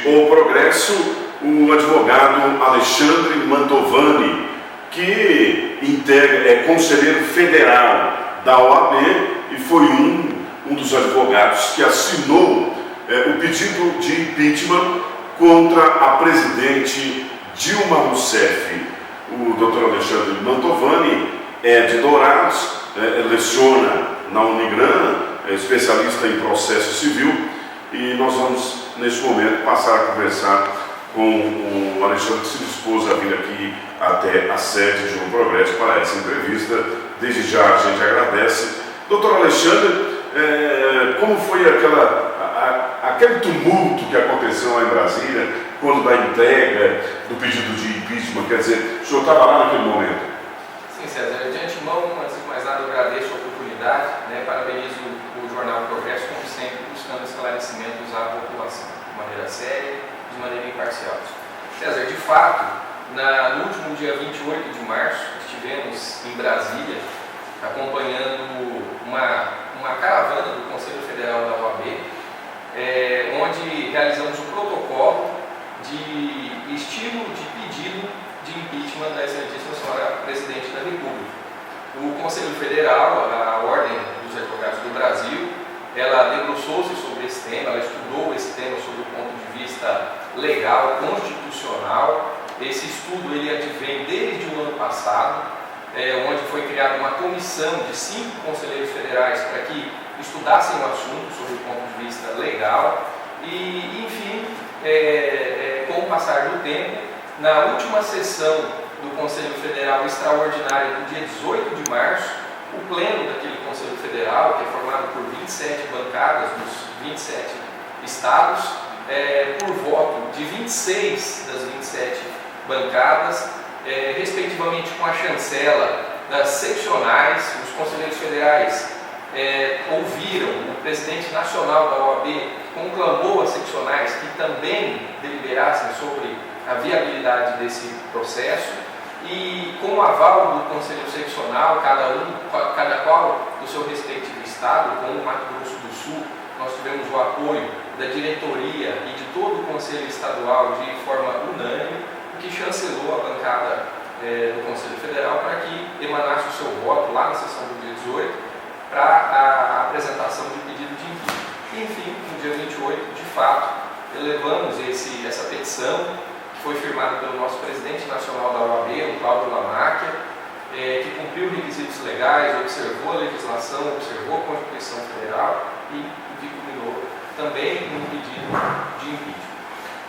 O Progresso o advogado Alexandre Mantovani, que é conselheiro federal da OAB e foi um dos advogados que assinou o pedido de impeachment contra a presidente Dilma Rousseff. O Dr. Alexandre Mantovani é de Dourados, leciona na Unigran, é especialista em processo civil, e nós vamos, neste momento, passar a conversar com o Alexandre, que se dispôs a vir aqui até a sede de um Progresso para essa entrevista. Desde já a gente agradece. Doutor Alexandre, como foi aquele tumulto que aconteceu lá em Brasília, quando da entrega do pedido de impeachment? Quer dizer, o senhor estava lá naquele momento? Sim, César. De antemão, antes de mais nada, eu agradeço a oportunidade, parabenizo o Jornal Progresso, como sempre, buscando esclarecimentos à população, de maneira séria, de maneira imparcial. César, de fato, no último dia 28 de março, estivemos em Brasília, acompanhando uma caravana do Conselho Federal da OAB, onde realizamos um protocolo de estímulo de pedido de impeachment da excelentíssima senhora Presidente da República. O Conselho Federal, a Ordem dos Advogados do Brasil, ela debruçou-se sobre esse tema, ela estudou esse tema sob o ponto de vista legal, constitucional. Esse estudo ele advém desde o ano passado, onde foi criada uma comissão de 5 conselheiros federais para que estudassem o assunto sob o ponto de vista legal. E, enfim, com o passar do tempo, na última sessão do Conselho Federal Extraordinário do dia 18 de março, o pleno daquele Conselho Federal, que é formado por 27 bancadas dos 27 estados, por voto de 26 das 27 bancadas, respectivamente com a chancela das seccionais, os conselheiros federais ouviram o presidente nacional da OAB, conclamou as seccionais que também deliberassem sobre a viabilidade desse processo, e com o aval do Conselho Seccional, cada qual do seu respectivo estado, como o Mato Grosso do Sul, nós tivemos o apoio da diretoria e de todo o Conselho Estadual de forma unânime, o que chancelou a bancada do Conselho Federal para que emanasse o seu voto lá na sessão do dia 18 para a apresentação de pedido de impeachment. Enfim, no dia 28, de fato, elevamos essa petição, que foi firmada pelo nosso presidente nacional da OAB, o Cláudio Lamáquia, que cumpriu requisitos legais, observou a legislação, observou a Constituição Federal e que culminou também no pedido de impeachment.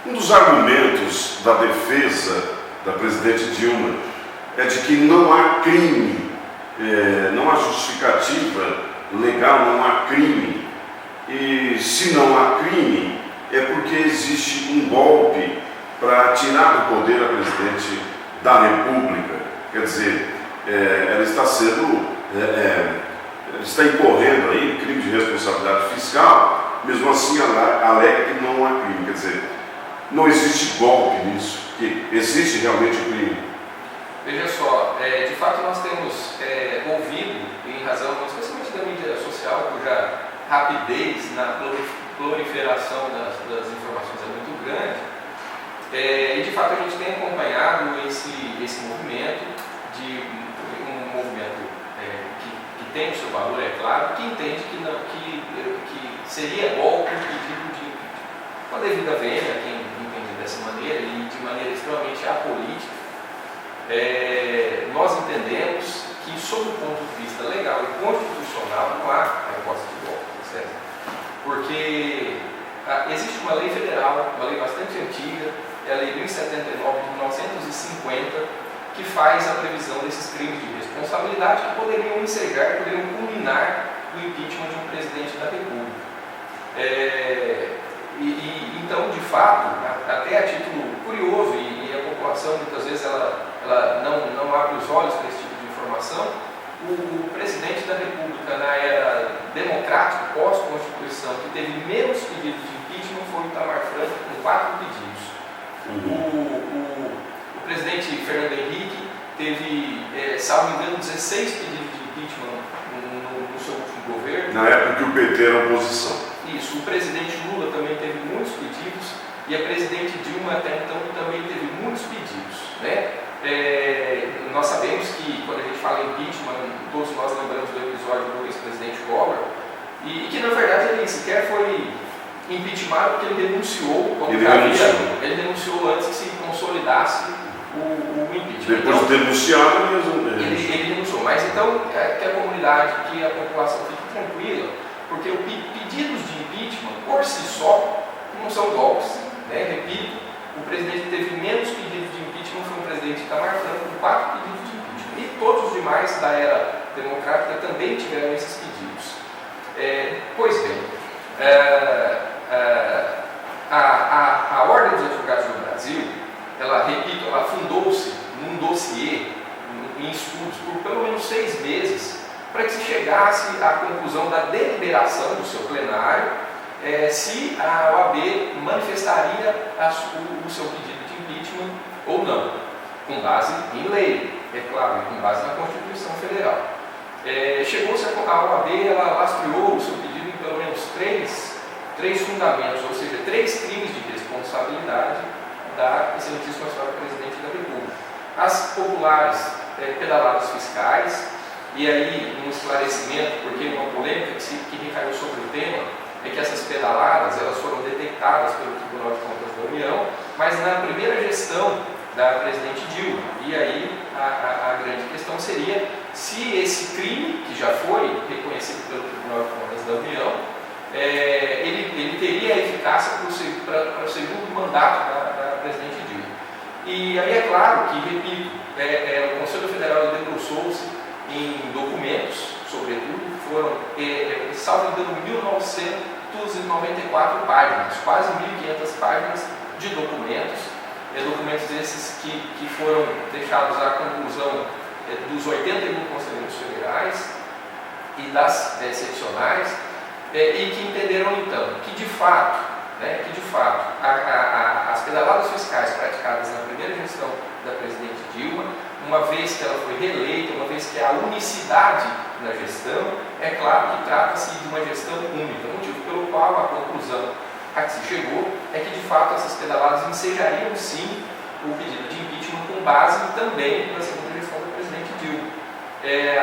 Um dos argumentos da defesa da presidente Dilma é de que não há crime, não há justificativa legal, não há crime. E se não há crime, é porque existe um golpe para tirar do poder a presidente da República. Quer dizer, ela está está incorrendo aí crime de responsabilidade fiscal, mesmo assim ela alega que não há crime. Quer dizer, não existe golpe nisso, que existe realmente o crime. Veja só, de fato nós temos ouvido, em razão, especialmente da mídia social, cuja rapidez na proliferação das informações é muito grande, e de fato a gente tem acompanhado esse movimento, um movimento que tem o seu valor, é claro, que entende que seria golpe o pedido de impeachment. Com a devida vênia, quem entende dessa maneira e de maneira extremamente apolítica, nós entendemos que, sob o ponto de vista legal e constitucional, não há a hipótese de golpe, certo? Porque existe uma lei federal, uma lei bastante antiga, é a Lei 1079 de 1950, que faz a previsão desses crimes de responsabilidade que poderiam culminar no impeachment de um presidente da República. Então, de fato, até a título curioso, e a população muitas vezes ela não abre os olhos para esse tipo de informação, o presidente da República na era democrática, pós-Constituição, que teve menos pedidos de impeachment foi o Itamar Franco, com 4 pedidos. O presidente Fernando Henrique teve, salvo engano, 16 pedidos de impeachment no seu último governo. Na época que o PT era oposição. Isso, o presidente Lula também teve muitos pedidos, e e a presidente Dilma até então também teve muitos pedidos, né? Nós sabemos que quando a gente fala em impeachment, todos nós lembramos do episódio do ex-presidente Collor, e que na verdade ele sequer foi impeachmentado porque ele denunciou, ele denunciou antes que se consolidasse o impeachment. Depois de denunciado mesmo. Ele denunciou, mas então que a comunidade, que a população fique tranquila, porque os pedidos de impeachment por si só não são golpes, né? Repito, o presidente que teve menos pedidos de impeachment foi um presidente Itamar Franco, com 4 pedidos de impeachment. E todos os demais da era democrática também tiveram esses pedidos. Pois bem, a Ordem dos Advogados do Brasil, ela fundou-se num dossiê, em estudos, por pelo menos 6 meses, para que se chegasse à conclusão da deliberação do seu plenário, se a OAB manifestaria o seu pedido de impeachment ou não, com base em lei, é claro, com base na Constituição Federal. Chegou-se a OAB, ela lastreou o seu pedido em pelo menos três fundamentos, ou seja, 3 crimes de responsabilidade da excelentíssima senhora Presidente da República. As populares pedaladas fiscais, e aí um esclarecimento, porque uma polêmica que recaiu sobre o tema é que essas pedaladas elas foram detectadas pelo Tribunal de Contas da União, mas na primeira gestão da Presidente Dilma. E aí a grande questão seria se esse crime, que já foi reconhecido pelo Tribunal de Contas da União, ele teria eficácia para o segundo mandato da Presidente Dilma. E aí é claro que, repito, o Conselho Federal debruçou-se em documentos, sobretudo, foram, salvo engano, 1994 páginas, quase 1.500 páginas de documentos, documentos esses que foram deixados à conclusão dos 81 conselheiros federais e das seccionais, e que entenderam então que de fato, as pedaladas fiscais praticadas na primeira gestão da Presidente Dilma, uma vez que ela foi reeleita, uma vez que há unicidade na gestão, é claro que trata-se de uma gestão única, motivo pelo qual a conclusão a que se chegou é que de fato essas pedaladas ensejariam sim o pedido de impeachment com base também na segunda gestão da Presidente Dilma.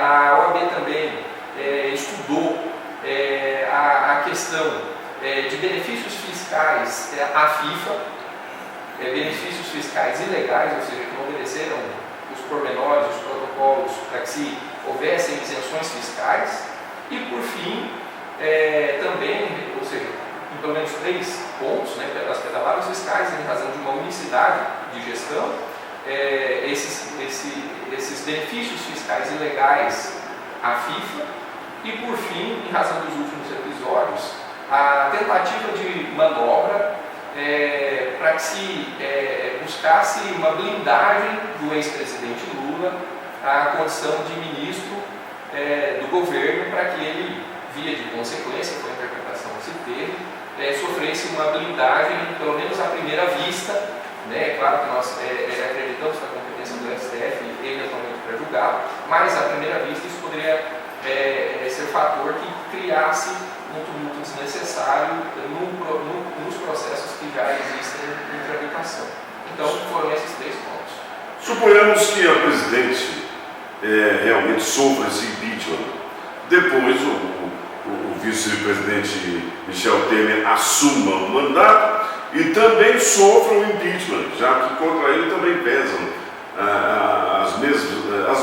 A OAB também estudou a questão de benefícios fiscais à FIFA, benefícios fiscais ilegais, ou seja, que não obedeceram os pormenores, os protocolos, para que se houvessem isenções fiscais, e por fim, também, ou seja, em pelo menos 3 pontos, né, as pedaladas fiscais, em razão de uma unicidade de gestão, esses benefícios fiscais ilegais à FIFA, e por fim, em razão dos últimos episódios, a tentativa de manobra para que se buscasse uma blindagem do ex-presidente Lula à condição de ministro do governo, para que ele, via de consequência, com a interpretação que se teve, sofresse uma blindagem, pelo menos à primeira vista, né? É claro que nós acreditamos na competência do STF, eventualmente para julgá-lo, mas à primeira vista isso poderia ser fator que criasse um tumulto desnecessário nos processos que já existem em tramitação. Então, foram esses 3 pontos. Suponhamos que a Presidente realmente sofra esse impeachment. Depois, o vice-presidente Michel Temer assuma o mandato e também sofra o impeachment, já que contra ele também pesam as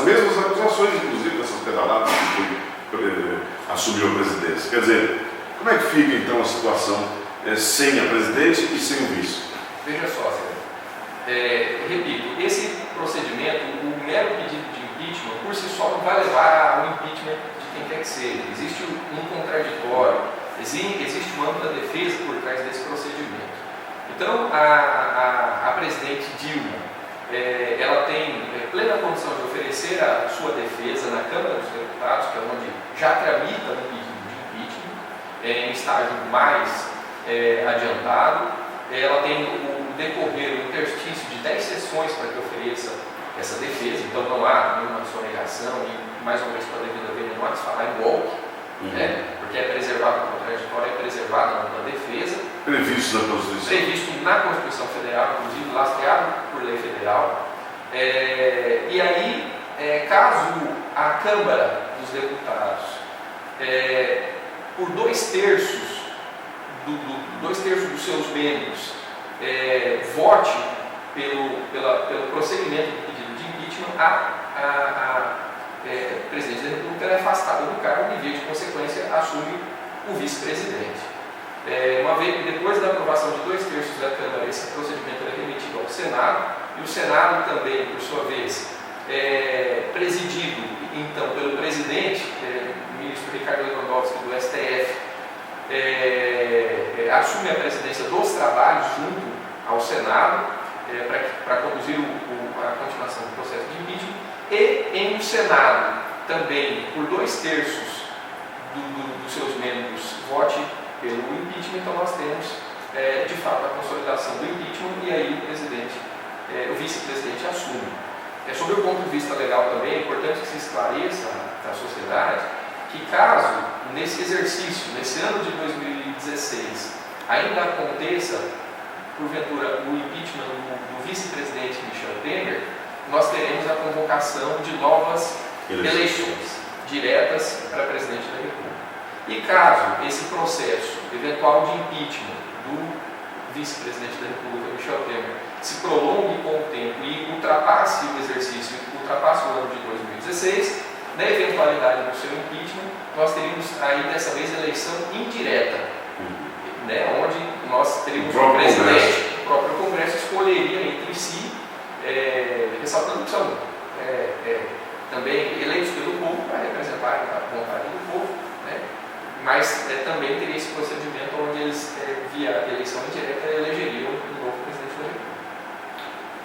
mesmas acusações, inclusive, dessas pedaladas que assumiu a presidência. Quer dizer, como é que fica então a situação sem a presidente e sem o vice? Veja só, repito, esse procedimento, o mero pedido de impeachment, por si só não vai levar ao impeachment de quem quer que seja. Existe um contraditório, existe uma ampla defesa por trás desse procedimento. Então, a presidente Dilma, ela tem plena condição de oferecer a sua defesa na Câmara dos Deputados, que é onde já tramita um pedido de impeachment, em estágio mais adiantado. Ela tem o decorrer, o interstício de 10 sessões para que ofereça essa defesa, então não há nenhuma sonegação e, mais ou menos, para a devida vênia, não há de falar em golpe, né? Porque é preservado o contraditório, é preservada a defesa. previsto na Constituição. Previsto na Constituição Federal, inclusive lastreado por lei federal. E aí, caso a Câmara dos Deputados, por 2/3 dos seus membros, vote pelo procedimento do pedido de impeachment, a presidente da República é afastada do cargo e, via de consequência, assume o vice-presidente. Uma vez depois da aprovação de 2/3 da Câmara, esse procedimento é remetido ao Senado, e o Senado também, por sua vez, presidido então pelo presidente, o ministro Ricardo Lewandowski, do STF, assume a presidência dos trabalhos junto ao Senado para conduzir a continuação do processo de impeachment, e em um Senado também, por 2/3 dos seus membros vote pelo impeachment. Então nós temos de fato a consolidação do impeachment, e aí o vice-presidente assume. Sobre o ponto de vista legal também, é importante que se esclareça à sociedade que, caso nesse exercício, nesse ano de 2016, ainda aconteça porventura o impeachment do vice-presidente Michel Temer, nós teremos a convocação de novas eleições diretas para presidente da República. E caso esse processo eventual de impeachment do vice-presidente da República, Michel Temer, se prolongue com o tempo e ultrapasse o exercício, ultrapasse o ano de 2016, na eventualidade do seu impeachment, nós teríamos aí dessa vez eleição indireta, onde nós teríamos o presidente, o próprio Congresso escolheria entre si, ressaltando que são também eleitos pelo povo para representar a vontade do povo, mas também teria esse procedimento onde eles, via eleição indireta, elegeriam um novo presidente da República.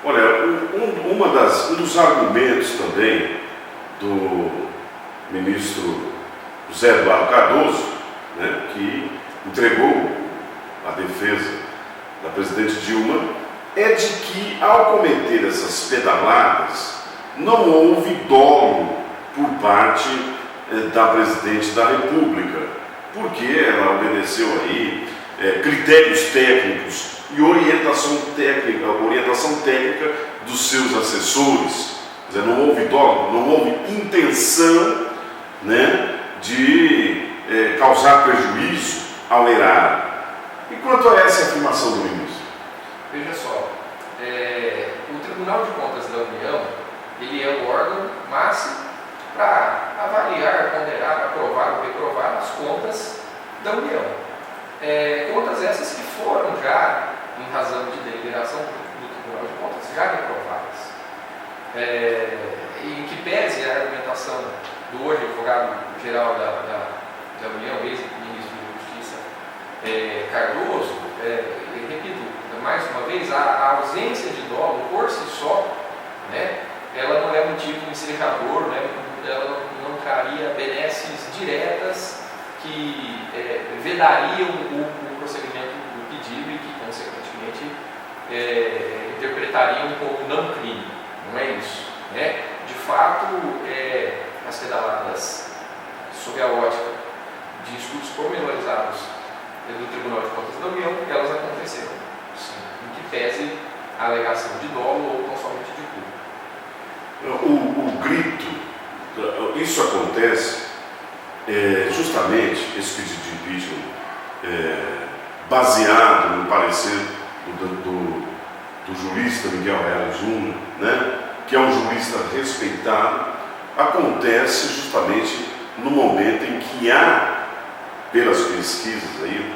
Olha, um dos argumentos também do ministro José Eduardo Cardoso, que entregou a defesa da presidente Dilma, é de que, ao cometer essas pedaladas, não houve dolo por parte da presidente da República, porque ela obedeceu aí critérios técnicos e orientação técnica dos seus assessores. Quer dizer, não houve dolo, não houve intenção de causar prejuízo ao erário. E quanto a essa afirmação do ministro? Veja só, o Tribunal de Contas da União, ele é o órgão máximo para avaliar, ponderar, aprovar ou reprovar as contas da União. Contas essas que foram já, em razão de deliberação do Tribunal de Contas, já reprovadas. Em que pese a argumentação do hoje advogado-geral da União, ex-ministro da Justiça, Cardoso, repito, mais uma vez, a ausência de dolo por si só, ela não é motivo ensejador, ela não traria benesses diretas que vedariam o procedimento do pedido e que, consequentemente, interpretariam como não crime. Não é isso. De fato, as pedaladas, sob a ótica de estudos pormenorizados do Tribunal de Contas da União, elas aconteceram, sim, em que pese a alegação de dolo ou tão somente de culpa. O grito, isso acontece justamente, esse pedido de impeachment, baseado no parecer do jurista Miguel Reale Júnior, que é um jurista respeitado, acontece justamente no momento em que há, pelas pesquisas aí,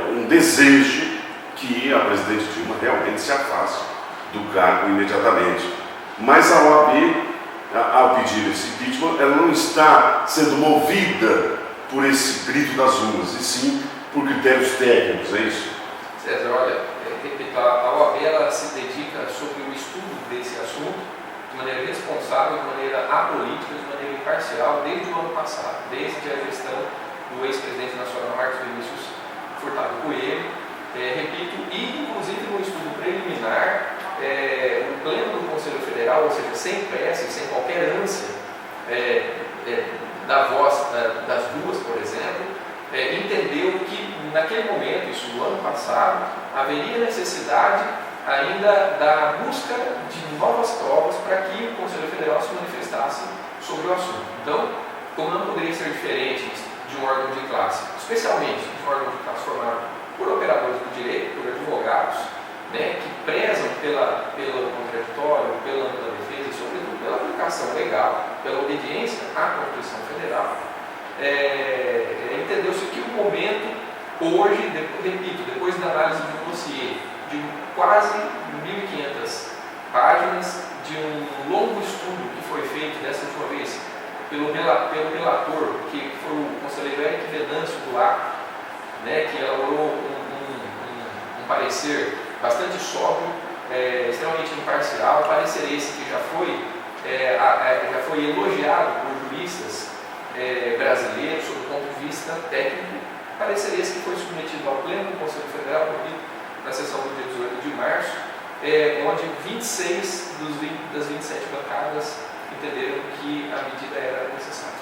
um desejo que a presidente Dilma realmente se afaste do cargo imediatamente. Mas a OAB, ao pedir esse impeachment, ela não está sendo movida por esse grito das ruas, e sim por critérios técnicos, é isso? César, olha, repito, a OAB ela se dedica sobre o estudo desse assunto de maneira responsável, de maneira apolítica, de maneira imparcial, desde o ano passado, desde a gestão do ex-presidente nacional Marcos Vinícius Furtado Coelho, repito, e inclusive no estudo preliminar, o pleno do Conselho Federal, ou seja, sem pressa, sem qualquer ânsia da voz das duas, por exemplo, entendeu que naquele momento, isso no ano passado, haveria necessidade ainda da busca de novas provas para que o Conselho Federal se manifestasse sobre o assunto. Então, como não poderia ser diferente de um órgão de classe, especialmente de um órgão de classe formado por operadores do direito, por advogados, né, que prezam pelo contraditório, pela ampla defesa e, sobretudo, pela aplicação legal, pela obediência à Constituição Federal, entendeu-se que o momento, hoje, repito, depois da análise de um dossiê de quase 1.500 páginas, de um longo estudo que foi feito dessa última vez pelo relator, que foi o conselheiro Eric Venâncio Goulart, né, que elaborou um parecer bastante sóbrio, extremamente imparcial, parecer esse que já foi elogiado por juristas brasileiros sob o ponto de vista técnico, parecer esse que foi submetido ao Pleno do Conselho Federal, na sessão do dia 18 de março, onde 26 das 27 bancadas entenderam que a medida era necessária.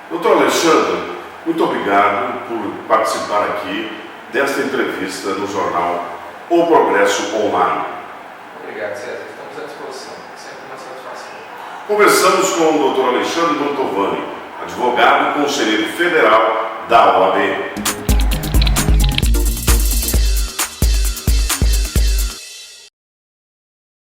Doutor Alexandre, muito obrigado por participar aqui desta entrevista no jornal O Progresso Online. Obrigado, César. Estamos à disposição. Sempre uma satisfação. Conversamos com o Dr. Alexandre Mantovani, advogado e conselheiro federal da OAB.